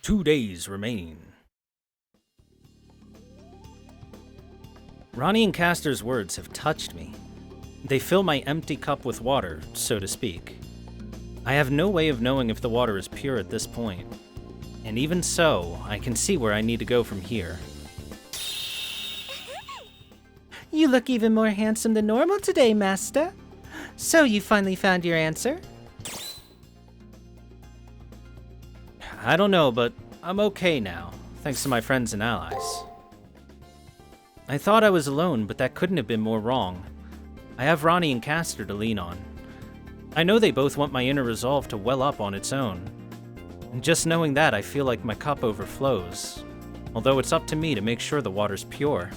2 days remain. Ronnie and Castor's words have touched me. They fill my empty cup with water, so to speak. I have no way of knowing if the water is pure at this point. And even so, I can see where I need to go from here. You look even more handsome than normal today, Master. So you finally found your answer? I don't know, but I'm okay now, thanks to my friends and allies. I thought I was alone, but that couldn't have been more wrong. I have Ronnie and Castor to lean on. I know they both want my inner resolve to well up on its own. And just knowing that, I feel like my cup overflows. Although it's up to me to make sure the water's pure.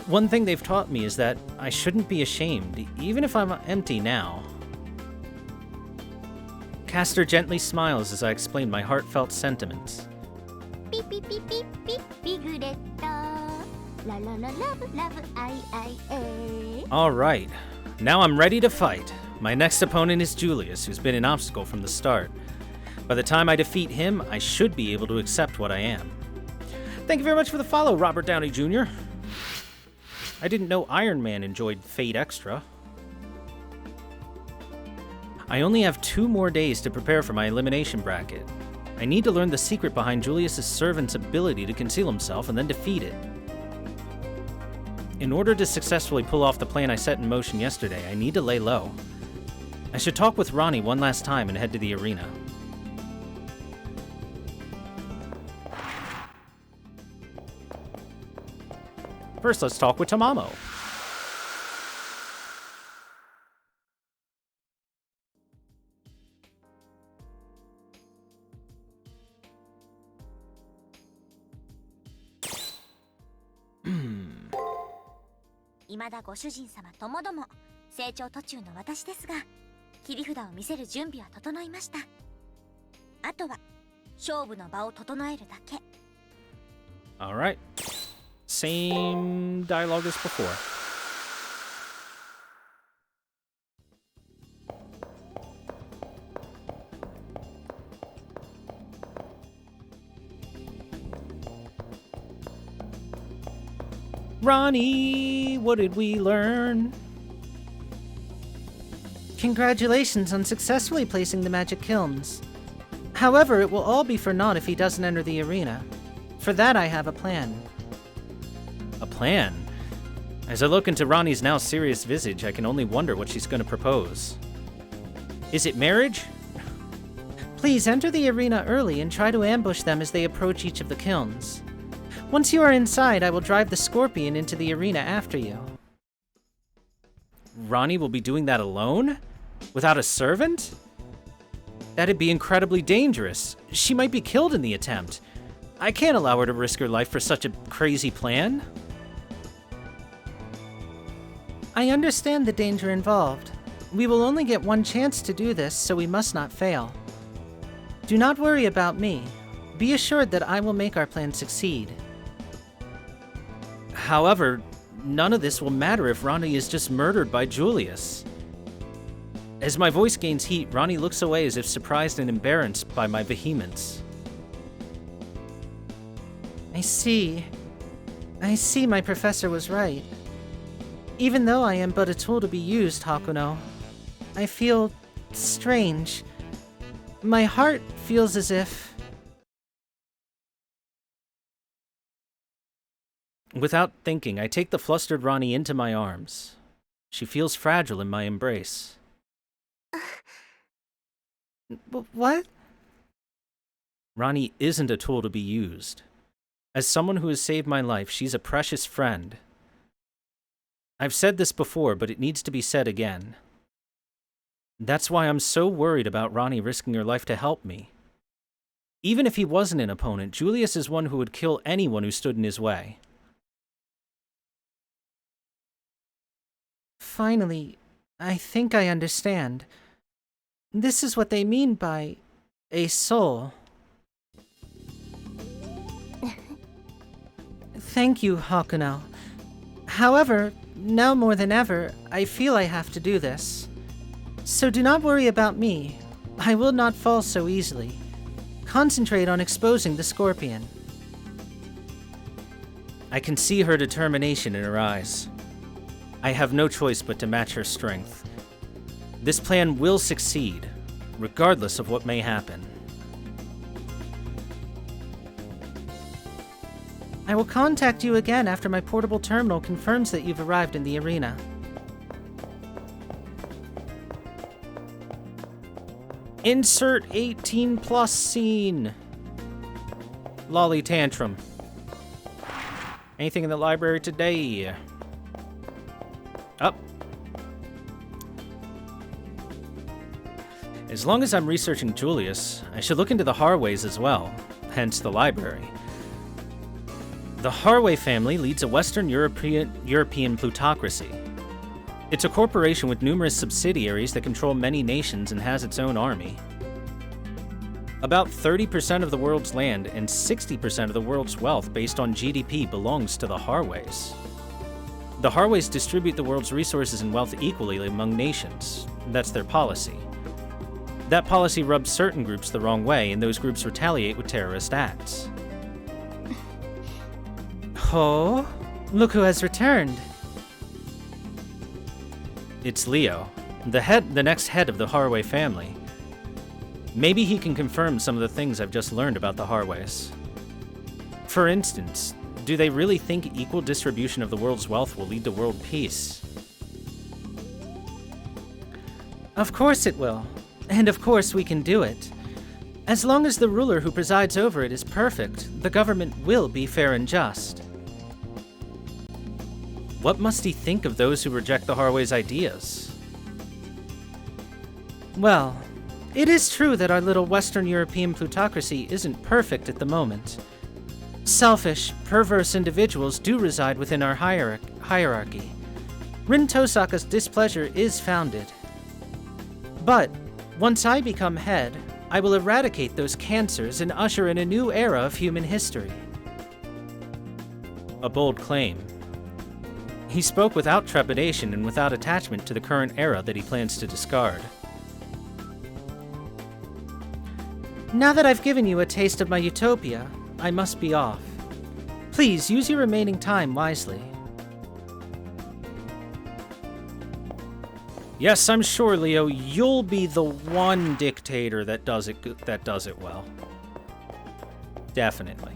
One thing they've taught me is that I shouldn't be ashamed, even if I'm empty now. Castor gently smiles as I explain my heartfelt sentiments. Beep beep beep beep beep Biguretta. La la la love love I. Alright, now I'm ready to fight. My next opponent is Julius, who's been an obstacle from the start. By the time I defeat him, I should be able to accept what I am. Thank you very much for the follow, Robert Downey Jr. I didn't know Iron Man enjoyed Fate Extra. I only have 2 more days to prepare for my elimination bracket. I need to learn the secret behind Julius's servant's ability to conceal himself and then defeat it. In order to successfully pull off the plan I set in motion yesterday, I need to lay low. I should talk with Ronnie one last time and head to the arena. First, let's talk with Tamamo. Hmm. 未だご主人様ともども成長途中の私ですが、切り札を見せる準備は整いました。あとは勝負の場を整えるだけ。Alright. Same dialogue as before. Ronnie, what did we learn? Congratulations on successfully placing the magic kilns. However, it will all be for naught if he doesn't enter the arena. For that I have a plan. A plan? As I look into Ronnie's now serious visage, I can only wonder what she's going to propose. Is it marriage? Please enter the arena early and try to ambush them as they approach each of the kilns. Once you are inside, I will drive the scorpion into the arena after you. Ronnie will be doing that alone? Without a servant? That'd be incredibly dangerous. She might be killed in the attempt. I can't allow her to risk her life for such a crazy plan. I understand the danger involved. We will only get one chance to do this, so we must not fail. Do not worry about me. Be assured that I will make our plan succeed. However, none of this will matter if Ronnie is just murdered by Julius. As my voice gains heat, Ronnie looks away as if surprised and embarrassed by my vehemence. I see my professor was right. Even though I am but a tool to be used, Hakuno, I feel strange. My heart feels as if... Without thinking, I take the flustered Ronnie into my arms. She feels fragile in my embrace. What? Ronnie isn't a tool to be used. As someone who has saved my life, she's a precious friend. I've said this before, but it needs to be said again. That's why I'm so worried about Ronnie risking her life to help me. Even if he wasn't an opponent, Julius is one who would kill anyone who stood in his way. Finally, I think I understand. This is what they mean by a soul. Thank you, Hakuno. However, now more than ever, I feel I have to do this. So do not worry about me. I will not fall so easily. Concentrate on exposing the scorpion. I can see her determination in her eyes. I have no choice but to match her strength. This plan will succeed, regardless of what may happen. I will contact you again after my portable terminal confirms that you've arrived in the arena. Insert 18 plus scene. Lolly tantrum. Anything in the library today? Up. As long as I'm researching Julius, I should look into the Harways as well, hence the library. The Harway family leads a Western European plutocracy. It's a corporation with numerous subsidiaries that control many nations and has its own army. About 30% of the world's land and 60% of the world's wealth based on GDP belongs to the Harways. The Harways distribute the world's resources and wealth equally among nations. That's their policy. That policy rubs certain groups the wrong way, and those groups retaliate with terrorist acts. Oh, look who has returned. It's Leo, the next head of the Harway family. Maybe he can confirm some of the things I've just learned about the Harways. For instance, do they really think equal distribution of the world's wealth will lead to world peace? Of course it will. And of course we can do it. As long as the ruler who presides over it is perfect, the government will be fair and just. What must he think of those who reject the Harway's ideas? Well, it is true that our little Western European plutocracy isn't perfect at the moment. Selfish, perverse individuals do reside within our hierarchy. Rin Tosaka's displeasure is founded. But, once I become head, I will eradicate those cancers and usher in a new era of human history. A bold claim. He spoke without trepidation and without attachment to the current era that he plans to discard. Now that I've given you a taste of my utopia, I must be off. Please use your remaining time wisely. Yes, I'm sure, Leo, you'll be the one dictator that does it well. Definitely.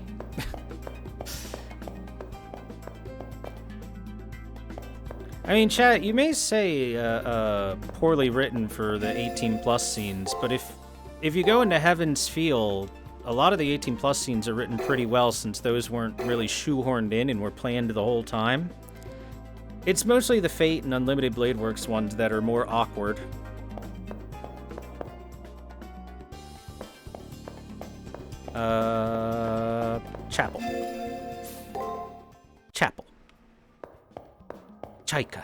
I mean, chat, you may say poorly written for the 18 plus scenes, but if you go into Heaven's Feel, a lot of the 18 plus scenes are written pretty well since those weren't really shoehorned in and were planned the whole time. It's mostly the Fate and Unlimited Blade Works ones that are more awkward. Chapel. Chapel. Chaika.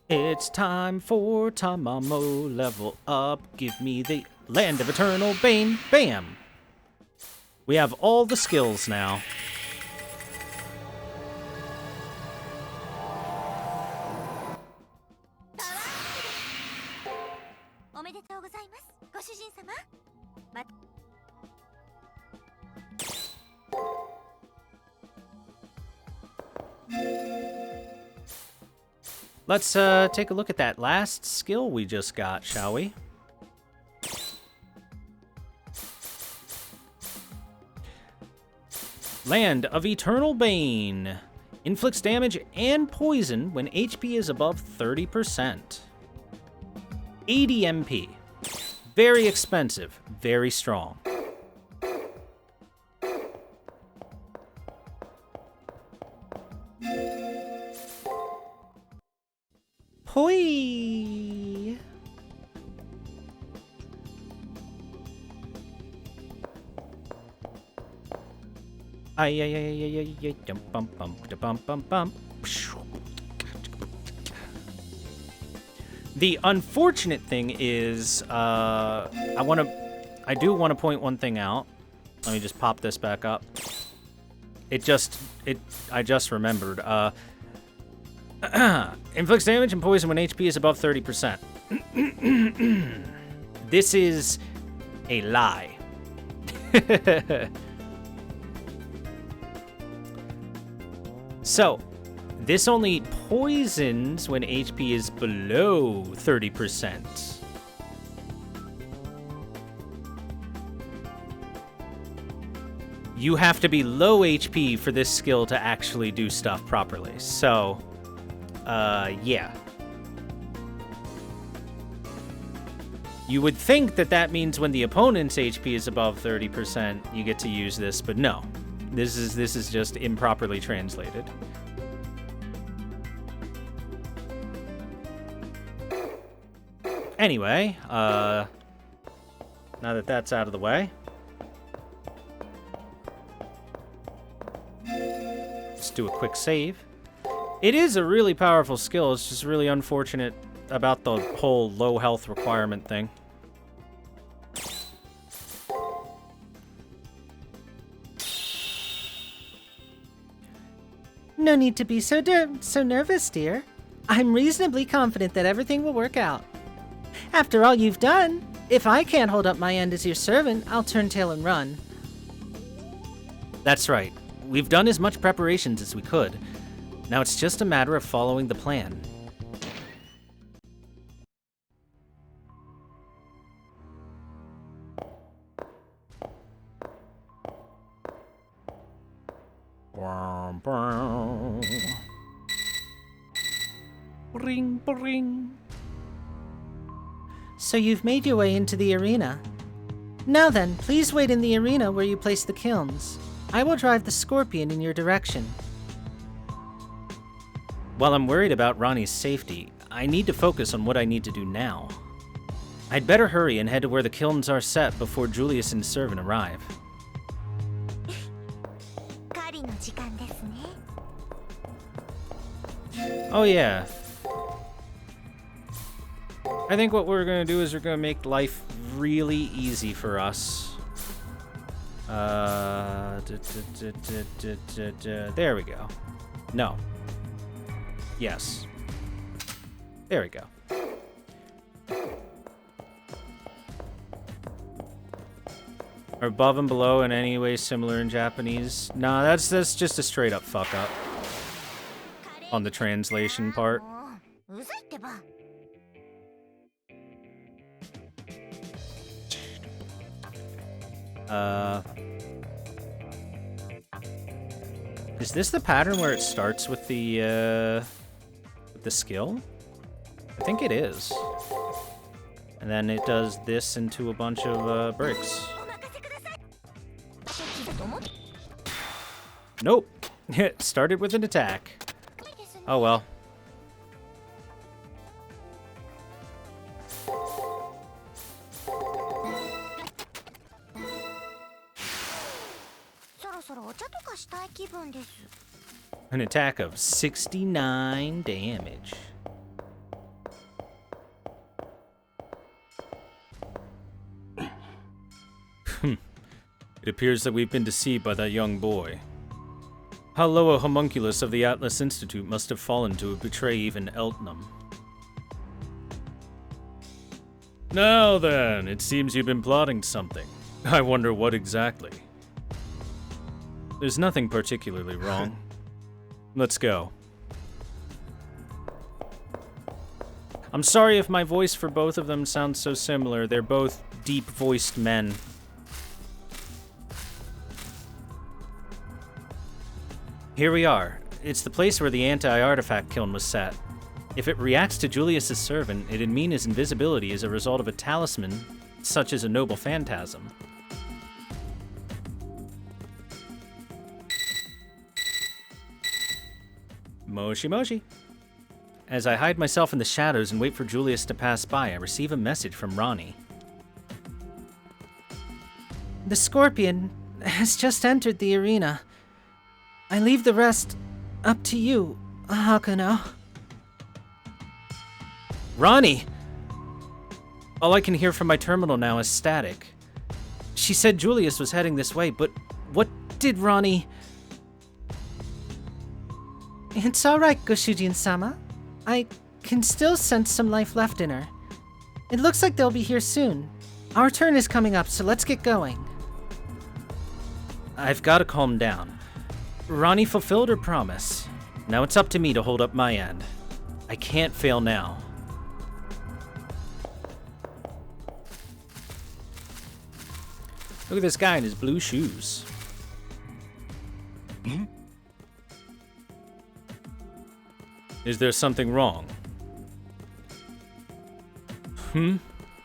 It's time for Tamamo level up. Give me the Land of Eternal Bain. Bam! We have all the skills now. Let's take a look at that last skill we just got, shall we? Land of Eternal Bain. Inflicts damage and poison when HP is above 30%. 80 MP. Very expensive, very strong. Hoi! Ay, bum. The unfortunate thing is, I do want to point one thing out. Let me just pop this back up. I just remembered. Inflicts damage and poison when HP is above 30%. This is a lie. So, this only poisons when HP is below 30%. You have to be low HP for this skill to actually do stuff properly. So, yeah. You would think that that means when the opponent's HP is above 30%, you get to use this, but no. This is just improperly translated. Anyway, now that that's out of the way, let's do a quick save. It is a really powerful skill. It's just really unfortunate about the whole low health requirement thing. No need to be so nervous, dear. I'm reasonably confident that everything will work out. After all you've done, if I can't hold up my end as your servant, I'll turn tail and run. That's right. We've done as much preparations as we could. Now it's just a matter of following the plan. Bring, bring. So you've made your way into the arena. Now then, please wait in the arena where you place the kilns. I will drive the scorpion in your direction. While I'm worried about Ronnie's safety, I need to focus on what I need to do now. I'd better hurry and head to where the kilns are set before Julius and his servant arrive. Oh yeah. I think what we're gonna do is we're gonna make life really easy for us. There we go. No. Yes. There we go. Are above and below in any way similar in Japanese? Nah, that's just a straight up fuck up on the translation part. Is this the pattern where it starts with the skill? I think it is. And then it does this into a bunch of breaks. Nope. It started with an attack. Oh well. An attack of 69 damage. It appears that we've been deceived by that young boy. How low a homunculus of the Atlas Institute must have fallen to betray even Eltnum. Now then, it seems you've been plotting something. I wonder what exactly. There's nothing particularly wrong. Let's go. I'm sorry if my voice for both of them sounds so similar. They're both deep-voiced men. Here we are. It's the place where the anti-artifact kiln was set. If it reacts to Julius's servant, it'd mean his invisibility is a result of a talisman, such as a noble phantasm. Moshi moshi. As I hide myself in the shadows and wait for Julius to pass by, I receive a message from Ronnie. The scorpion has just entered the arena. I leave the rest up to you, Hakuno. Ronnie! All I can hear from my terminal now is static. She said Julius was heading this way, but what did Ronnie... It's alright, Goshujin-sama. I can still sense some life left in her. It looks like they'll be here soon. Our turn is coming up, so let's get going. I've got to calm down. Ronnie fulfilled her promise. Now it's up to me to hold up my end. I can't fail now. Look at this guy in his blue shoes. Is there something wrong?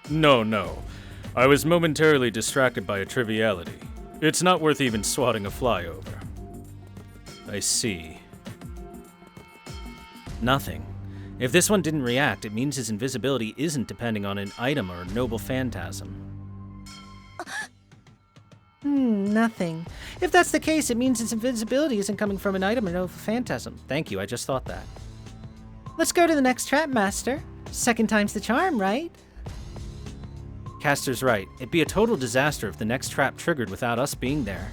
No. I was momentarily distracted by a triviality. It's not worth even swatting a fly over. I see. Nothing. If this one didn't react, it means his invisibility isn't depending on an item or a noble phantasm. Nothing. If that's the case, it means its invisibility isn't coming from an item or noble phantasm. Thank you, I just thought that. Let's go to the next trap, Master. Second time's the charm, right? Caster's right. It'd be a total disaster if the next trap triggered without us being there.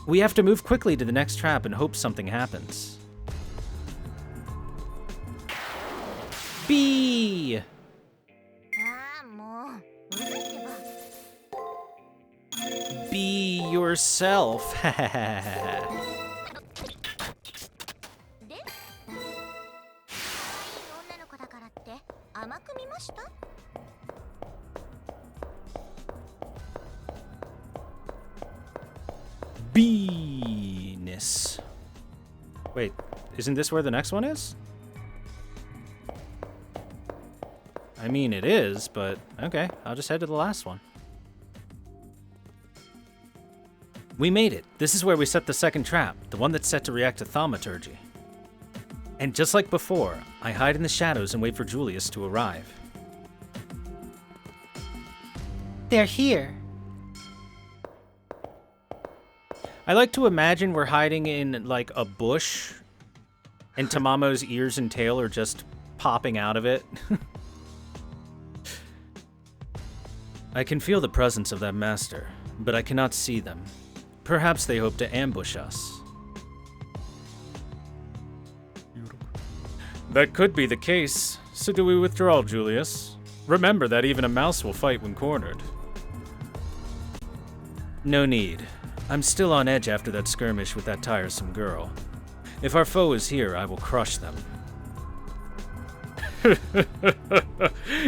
We have to move quickly to the next trap and hope something happens. B! Be yourself. 甘く見ました? Beeness. Wait, isn't this where the next one is? I mean, it is, but okay, I'll just head to the last one. We made it. This is where we set the second trap, the one that's set to react to thaumaturgy. And just like before, I hide in the shadows and wait for Julius to arrive. They're here. I like to imagine we're hiding in, like, a bush, and Tamamo's ears and tail are just popping out of it. I can feel the presence of that master, but I cannot see them. Perhaps they hope to ambush us. That could be the case. So do we withdraw, Julius? Remember that even a mouse will fight when cornered. No need. I'm still on edge after that skirmish with that tiresome girl. If our foe is here, I will crush them.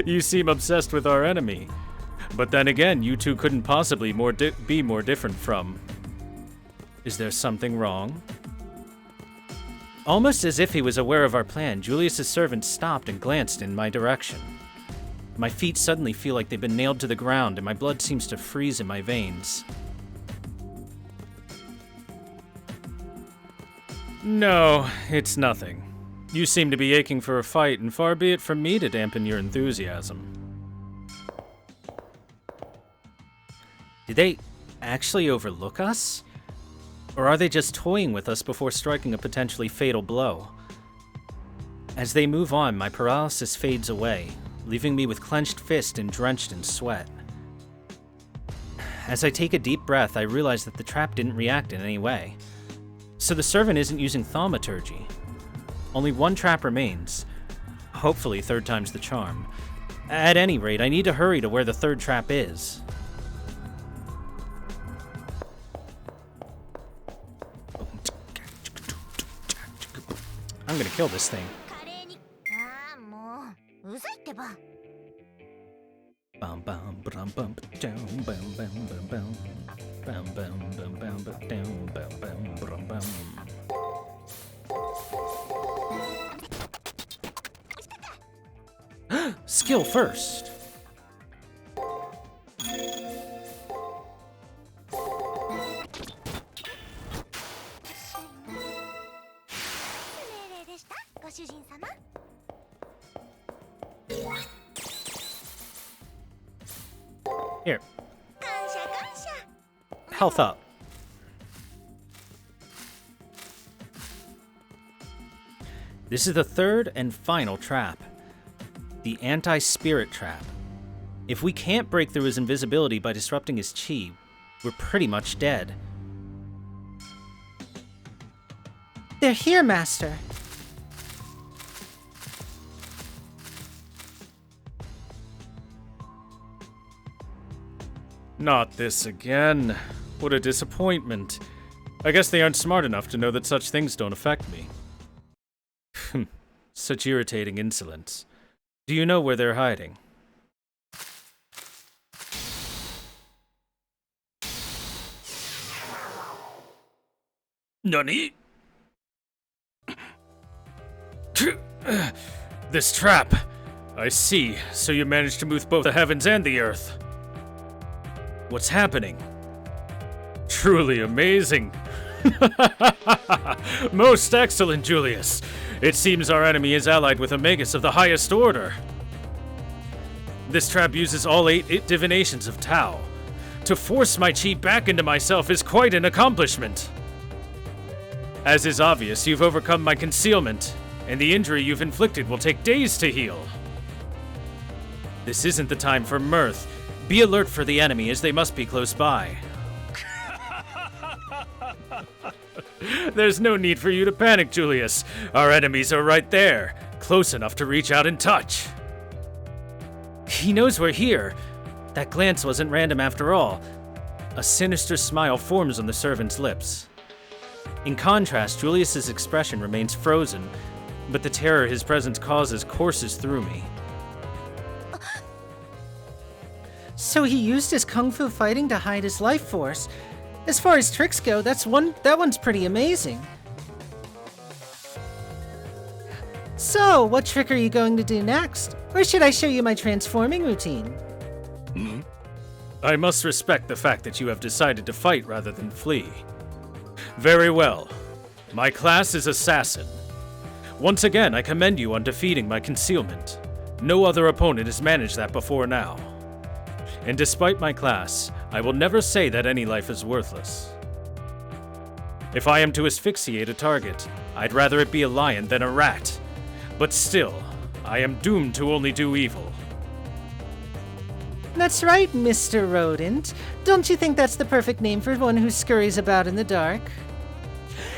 You seem obsessed with our enemy. But then again, you two couldn't possibly be more different from... Is there something wrong? Almost as if he was aware of our plan, Julius's servant stopped and glanced in my direction. My feet suddenly feel like they've been nailed to the ground, and my blood seems to freeze in my veins. No, it's nothing. You seem to be aching for a fight, and far be it from me to dampen your enthusiasm. Did they actually overlook us? Or are they just toying with us before striking a potentially fatal blow? As they move on, my paralysis fades away, leaving me with clenched fist and drenched in sweat. As I take a deep breath, I realize that the trap didn't react in any way. So the servant isn't using thaumaturgy. Only one trap remains. Hopefully, third time's the charm. At any rate, I need to hurry to where the third trap is. I'm gonna kill this thing. Bum bum bum bum down bum bum bum bum bum bum bum bum down bum bum bum bum. Skill first. Here. Health up. This is the third and final trap. The anti-spirit trap. If we can't break through his invisibility by disrupting his chi, we're pretty much dead. They're here, Master. Not this again. What a disappointment. I guess they aren't smart enough to know that such things don't affect me. Such irritating insolence. Do you know where they're hiding? Nani? This trap. I see. So you managed to move both the heavens and the earth. What's happening? Truly amazing. Most excellent, Julius. It seems our enemy is allied with a magus of the highest order. This trap uses all eight divinations of Tao. To force my chi back into myself is quite an accomplishment. As is obvious, you've overcome my concealment, and the injury you've inflicted will take days to heal. This isn't the time for mirth. Be alert for the enemy, as they must be close by. There's no need for you to panic, Julius. Our enemies are right there, close enough to reach out and touch. He knows we're here. That glance wasn't random after all. A sinister smile forms on the servant's lips. In contrast, Julius's expression remains frozen, but the terror his presence causes courses through me. So he used his kung fu fighting to hide his life force. As far as tricks go, that one's pretty amazing. So, what trick are you going to do next? Or should I show you my transforming routine? I must respect the fact that you have decided to fight rather than flee. Very well. My class is Assassin. Once again, I commend you on defeating my concealment. No other opponent has managed that before now. And despite my class, I will never say that any life is worthless. If I am to asphyxiate a target, I'd rather it be a lion than a rat. But still, I am doomed to only do evil. That's right, Mr. Rodent. Don't you think that's the perfect name for one who scurries about in the dark?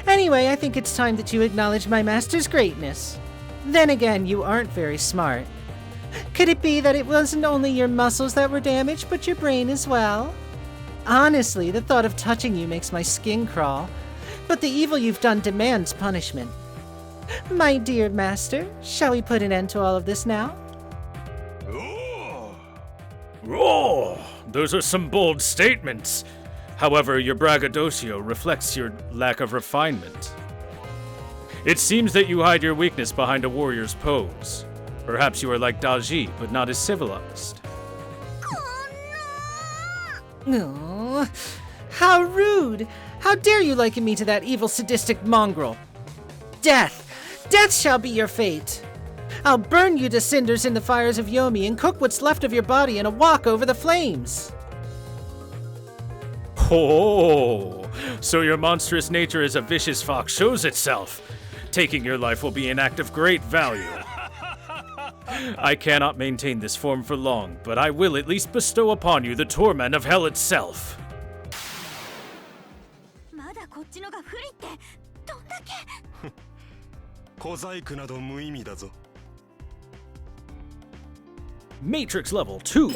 Anyway, I think it's time that you acknowledge my master's greatness. Then again, you aren't very smart. Could it be that it wasn't only your muscles that were damaged, but your brain as well? Honestly, the thought of touching you makes my skin crawl. But the evil you've done demands punishment. My dear master, shall we put an end to all of this now? Oh, those are some bold statements. However, your braggadocio reflects your lack of refinement. It seems that you hide your weakness behind a warrior's pose. Perhaps you are like Daji, but not as civilized. Oh, how rude! How dare you liken me to that evil sadistic mongrel? Death! Death shall be your fate! I'll burn you to cinders in the fires of Yomi and cook what's left of your body in a wok over the flames! Oh, so your monstrous nature as a vicious fox shows itself. Taking your life will be an act of great value. I cannot maintain this form for long, but I will at least bestow upon you the torment of hell itself. Matrix level 2.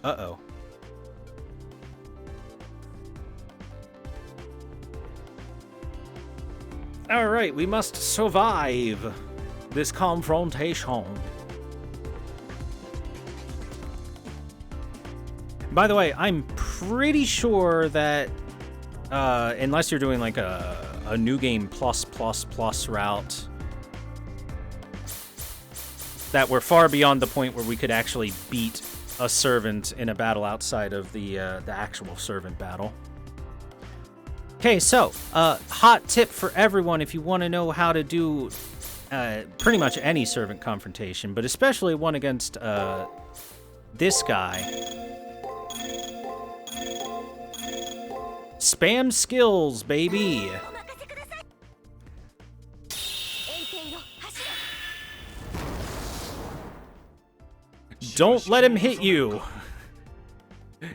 Uh-oh. Alright, we must survive this confrontation. By the way, I'm pretty sure that, unless you're doing like a new game plus route, that we're far beyond the point where we could actually beat a servant in a battle outside of the actual servant battle. Okay, so, hot tip for everyone if you want to know how to do pretty much any servant confrontation, but especially one against this guy. Spam skills, baby! Don't let him hit you!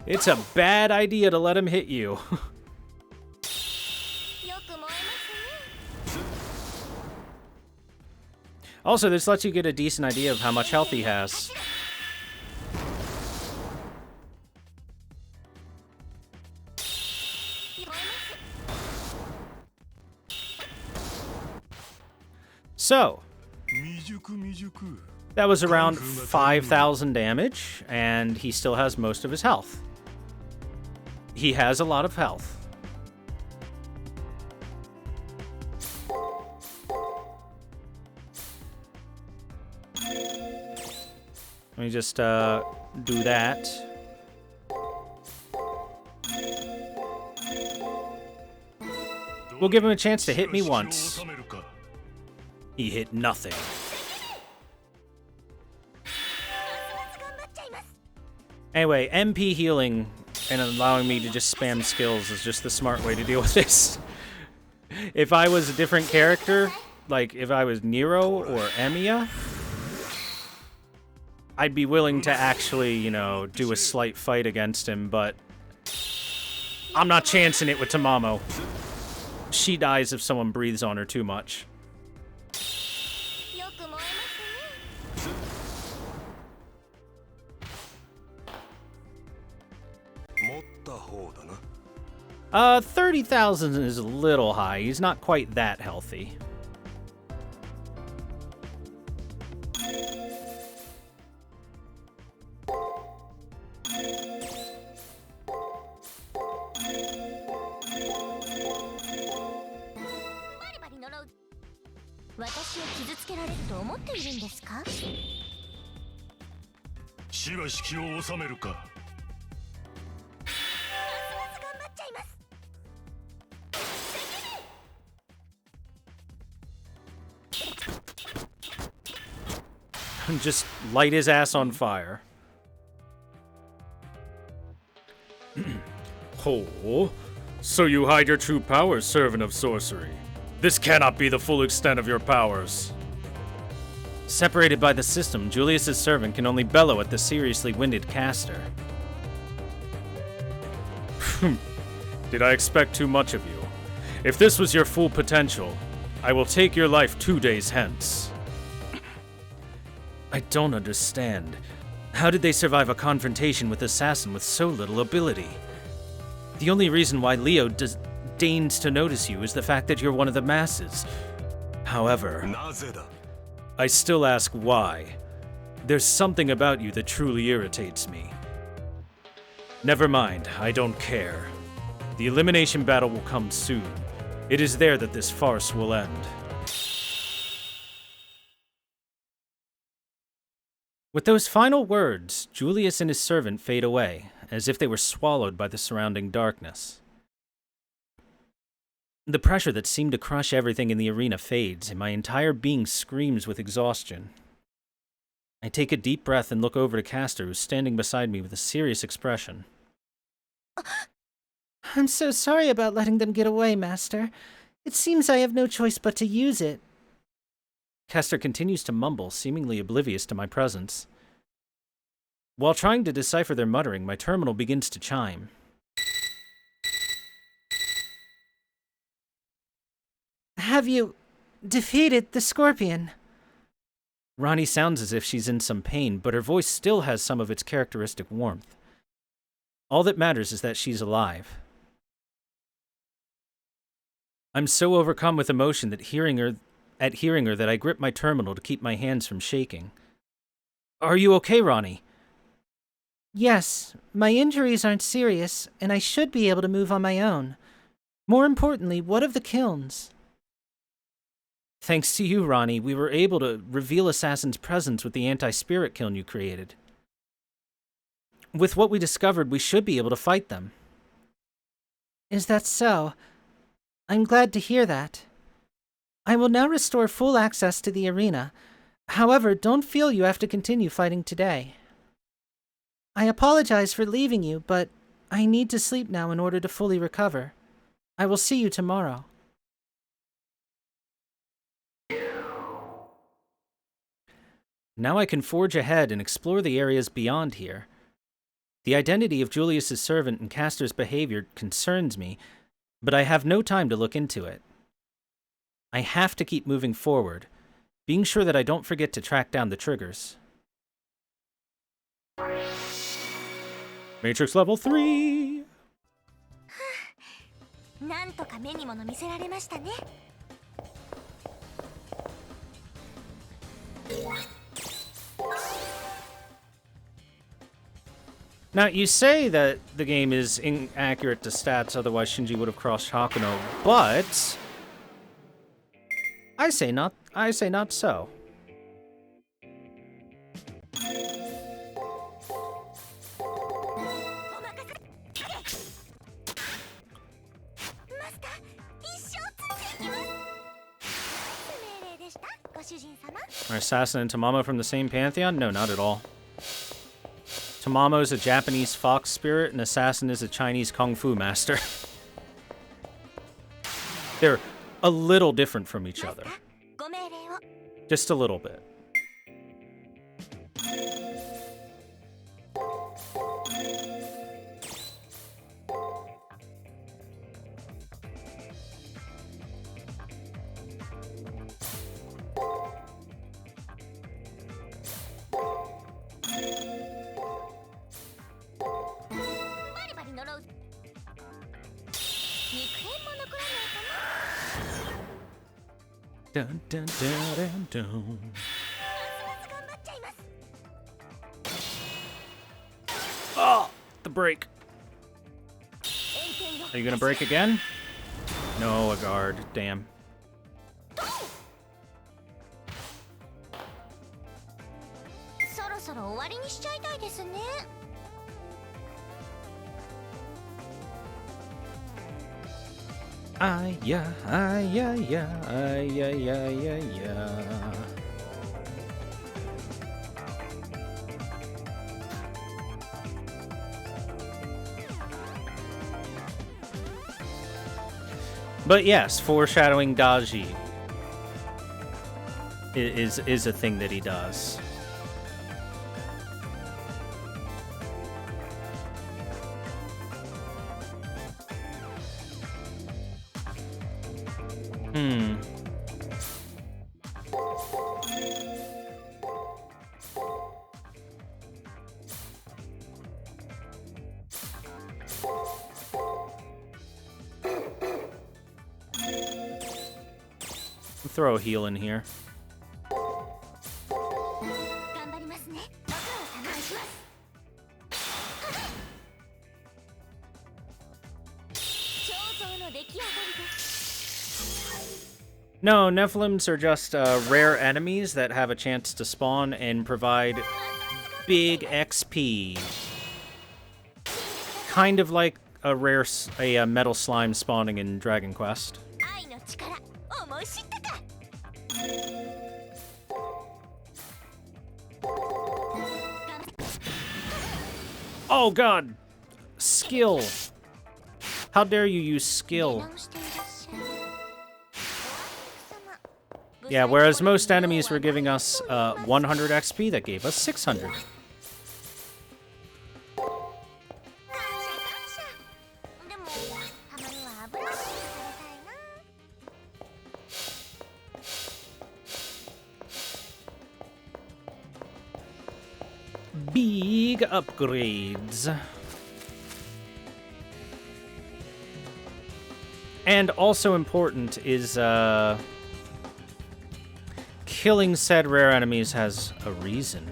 It's a bad idea to let him hit you. Also, this lets you get a decent idea of how much health he has. So, that was around 5,000 damage, and he still has most of his health. He has a lot of health. Let me just do that. We'll give him a chance to hit me once. He hit nothing. Anyway, MP healing and allowing me to just spam skills is just the smart way to deal with this. If I was a different character, like if I was Nero or Emiya, I'd be willing to actually, you know, do a slight fight against him, but I'm not chancing it with Tamamo. She dies if someone breathes on her too much. Uh, 30,000 is a little high. He's not quite that healthy. Just light his ass on fire. Oh, so you hide your true powers, servant of sorcery. This cannot be the full extent of your powers. Separated by the system, Julius's servant can only bellow at the seriously winded caster. Did I expect too much of you? If this was your full potential, I will take your life 2 days hence. I don't understand. How did they survive a confrontation with assassin with so little ability? The only reason why Leo deigns to notice you is the fact that you're one of the masses. However, I still ask why. There's something about you that truly irritates me. Never mind, I don't care. The elimination battle will come soon. It is there that this farce will end. With those final words, Julius and his servant fade away, as if they were swallowed by the surrounding darkness. The pressure that seemed to crush everything in the arena fades, and my entire being screams with exhaustion. I take a deep breath and look over to Castor, who's standing beside me with a serious expression. I'm so sorry about letting them get away, Master. It seems I have no choice but to use it. Castor continues to mumble, seemingly oblivious to my presence. While trying to decipher their muttering, my terminal begins to chime. Have you defeated the Scorpion? Ronnie sounds as if she's in some pain, but her voice still has some of its characteristic warmth. All that matters is that she's alive. I'm so overcome with emotion that hearing her that I grip my terminal to keep my hands from shaking. Are you okay, Ronnie? Yes, my injuries aren't serious, and I should be able to move on my own. More importantly, what of the kilns? Thanks to you, Ronnie, we were able to reveal Assassin's presence with the anti-spirit kiln you created. With what we discovered, we should be able to fight them. Is that so? I'm glad to hear that. I will now restore full access to the arena. However, don't feel you have to continue fighting today. I apologize for leaving you, but I need to sleep now in order to fully recover. I will see you tomorrow. Now I can forge ahead and explore the areas beyond here. The identity of Julius's servant and Castor's behavior concerns me, but I have no time to look into it. I have to keep moving forward, being sure that I don't forget to track down the triggers. Matrix level 3! なんとか目に物見せられましたね。Now, you say that the game is inaccurate to stats, otherwise Shinji would have crossed Hakuno, but I say not so. Are Assassin and Tamamo from the same pantheon? No, not at all. Tamamo is a Japanese fox spirit, and Assassin is a Chinese kung fu master. They're a little different from each other. Just a little bit. Dun, dun, dun, dun, dun. Oh, the break. Are you gonna break again? No, a guard. Damn. Yeah. But yes, foreshadowing Daji is a thing that he does. Throw a heal in here. No, Nephilims are just rare enemies that have a chance to spawn and provide big XP. Kind of like a metal slime spawning in Dragon Quest. Oh god! Skill! How dare you use skill? Yeah, whereas most enemies were giving us 100 XP, that gave us 600. Big upgrades. And also important is killing said rare enemies has a reason,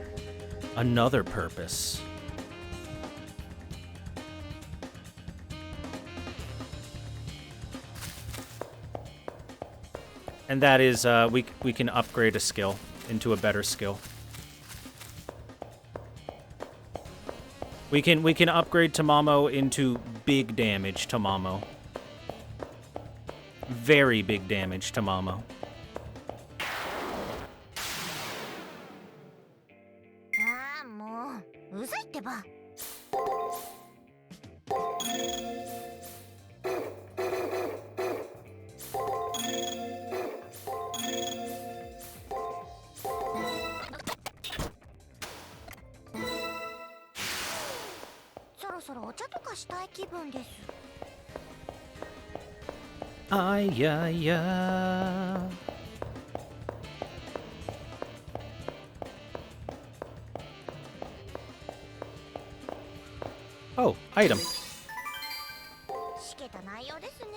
another purpose. And that is we can upgrade a skill into a better skill. We can upgrade Tamamo into big damage Tamamo. Very big damage Tamamo. したい気分です。 Yeah. Oh, item. しけた内容ですね。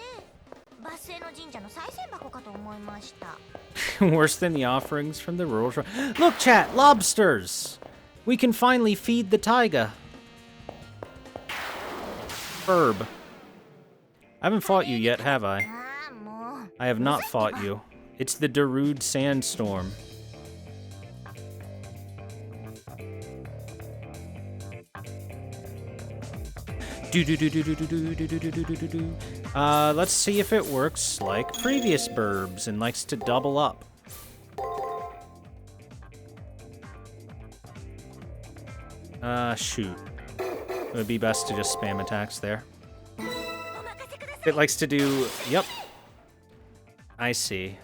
バスへの神社の賽銭箱かと思いました。 Worse than the offerings from the rural shrine. Look, chat, lobsters! We can finally feed the taiga. Herb. I haven't fought you yet, have I? ああ、もう。 I have not fought you. It's the Darude Sandstorm. Let's see if it works like previous burbs and likes to double up. Shoot. It would be best to just spam attacks there. It likes to do... Yep. I see.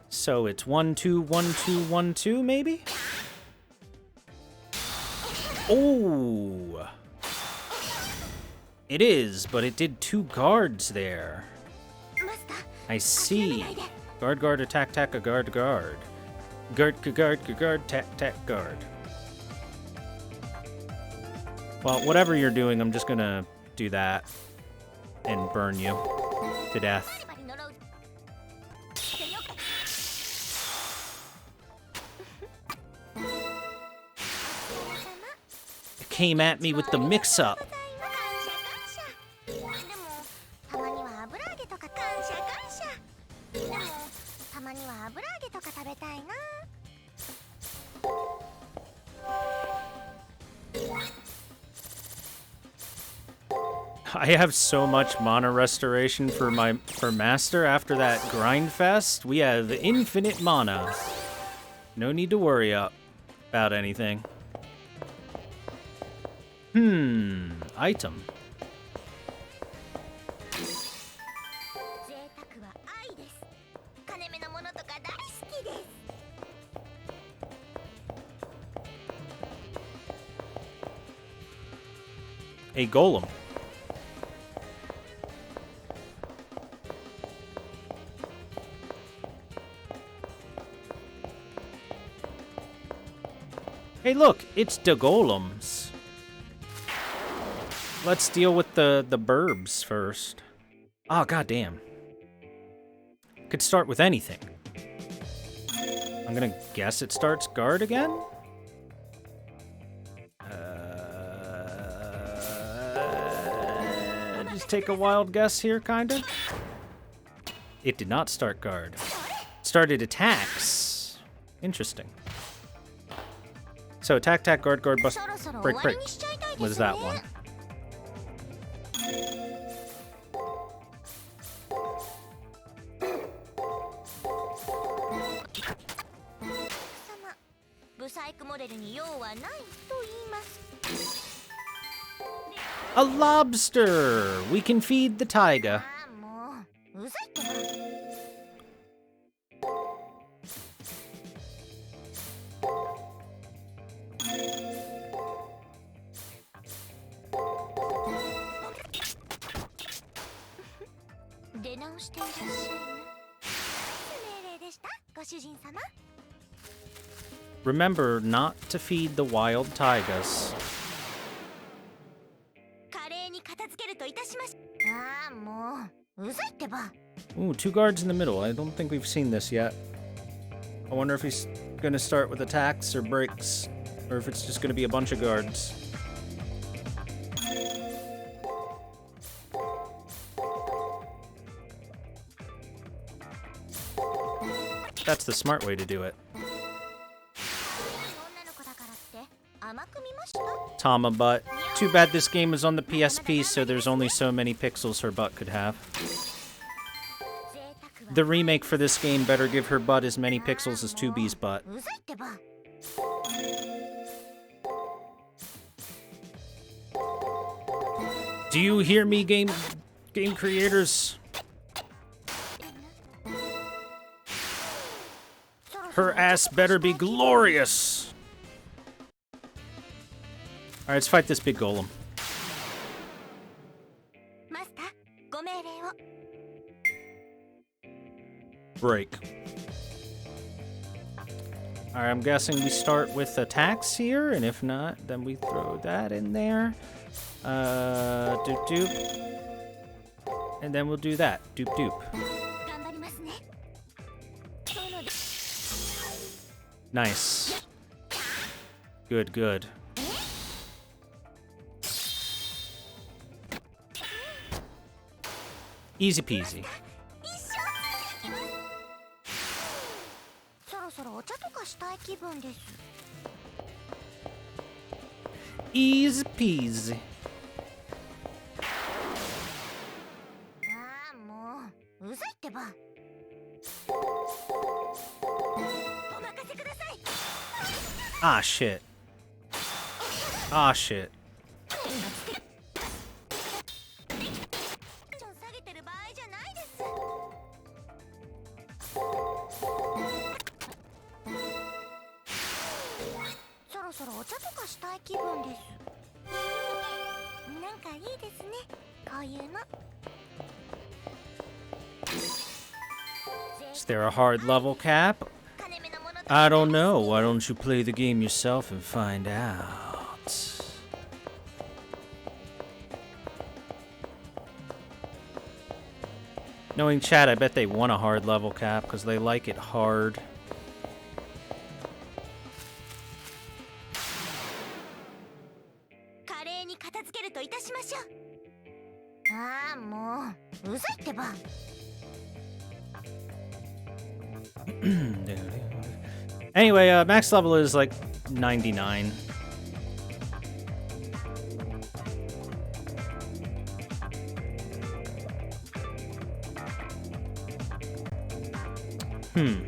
So it's 1, 2, 1, 2, 1, 2, maybe? Oh! It is, but it did 2 guards there. I see. Guard, guard, attack, attack, a guard, guard. Guard, guard, guard, tack, tack, guard. Well, whatever you're doing, I'm just gonna do that and burn you to death. Came at me with the mix-up. I have so much mana restoration for Master after that grind fest. We have infinite mana. No need to worry about anything. Item. A golem. Hey look, it's the golems. Let's deal with the burbs first. Oh, goddamn. Could start with anything. I'm gonna guess it starts guard again? Just take a wild guess here, kinda. It did not start guard. Started attacks. Interesting. So attack, attack, guard, guard, bust, break, break. What is that one? A lobster! We can feed the taiga. Remember not to feed the wild taigas. Ooh, 2 guards in the middle. I don't think we've seen this yet. I wonder if he's gonna start with attacks or breaks, or if it's just gonna be a bunch of guards. That's the smart way to do it. Tama butt. Too bad this game is on the PSP, so there's only so many pixels her butt could have. The remake for this game better give her butt as many pixels as 2B's butt. Do you hear me, game creators? Her ass better be glorious. Alright, let's fight this big golem. マスター、ご命令を。 Break. Alright, I'm guessing we start with attacks here, and if not, then we throw that in there. Doop doop. And then we'll do that. Doop doop. 頑張りますね。 Nice. Good, good. Easy peasy. そろそろお茶とかしたい気分です。 Easy peasy. ああ、もううざいってば。お任せください。 Ah, shit. Ah, shit. テンション下げてる場合じゃないです。 そろそろお茶とかしたい気分です。なんかいいですね、こういうの。 Is there a hard level cap? 金目のものだ。 I don't know. Why don't you play the game yourself and find out? Knowing chat, I bet they want a hard level cap because they like it hard. 華麗に片付けるといたしましょう。ああ、もううざいってば。 Anyway, max level is like 99. Hmm.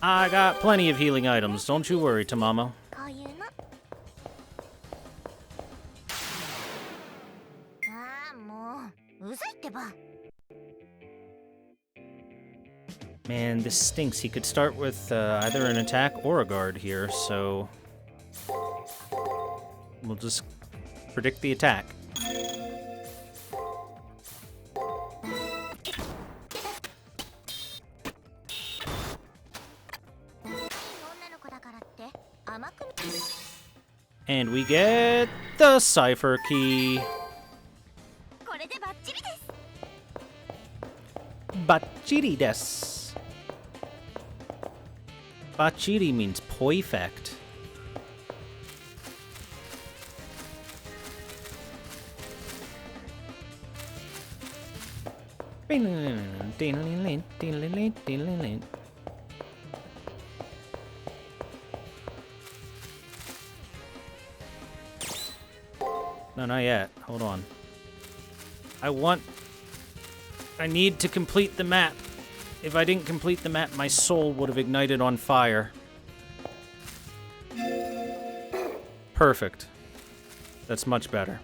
I got plenty of healing items. Don't you worry, Tamamo. こういうの。ああ、もううざいってば。 Man, this stinks. He could start with either an attack or a guard here, so we'll just predict the attack. And we get the cipher key. これでバッチリです。 Bachiri des. Bachiri means perfect. No, not yet. Hold on. I need to complete the map. If I didn't complete the map, my soul would have ignited on fire. Perfect. That's much better.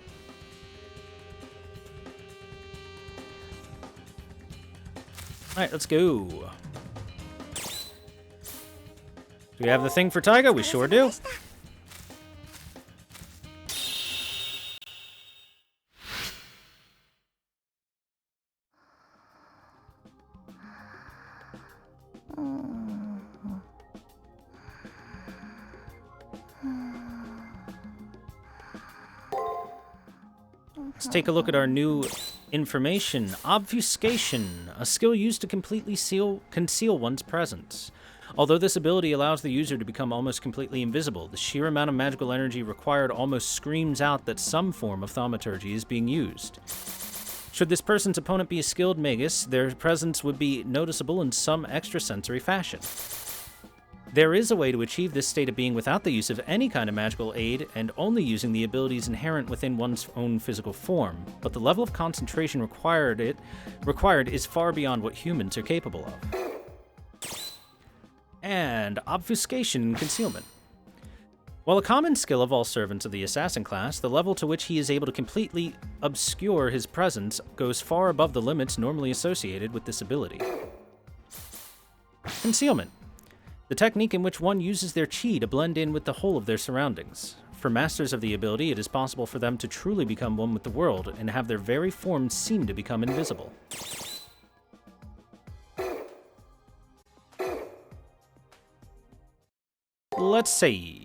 Alright, let's go. Do we have the thing for Taiga? We sure do. Let's take a look at our new information. Obfuscation, a skill used to completely conceal one's presence. Although this ability allows the user to become almost completely invisible, the sheer amount of magical energy required almost screams out that some form of thaumaturgy is being used. Should this person's opponent be a skilled magus, their presence would be noticeable in some extrasensory fashion. There is a way to achieve this state of being without the use of any kind of magical aid and only using the abilities inherent within one's own physical form, but the level of concentration required is far beyond what humans are capable of. And Obfuscation and Concealment. While a common skill of all servants of the assassin class, the level to which he is able to completely obscure his presence goes far above the limits normally associated with this ability. Concealment. The technique in which one uses their chi to blend in with the whole of their surroundings. For masters of the ability, it is possible for them to truly become one with the world and have their very forms seem to become invisible. Let's see.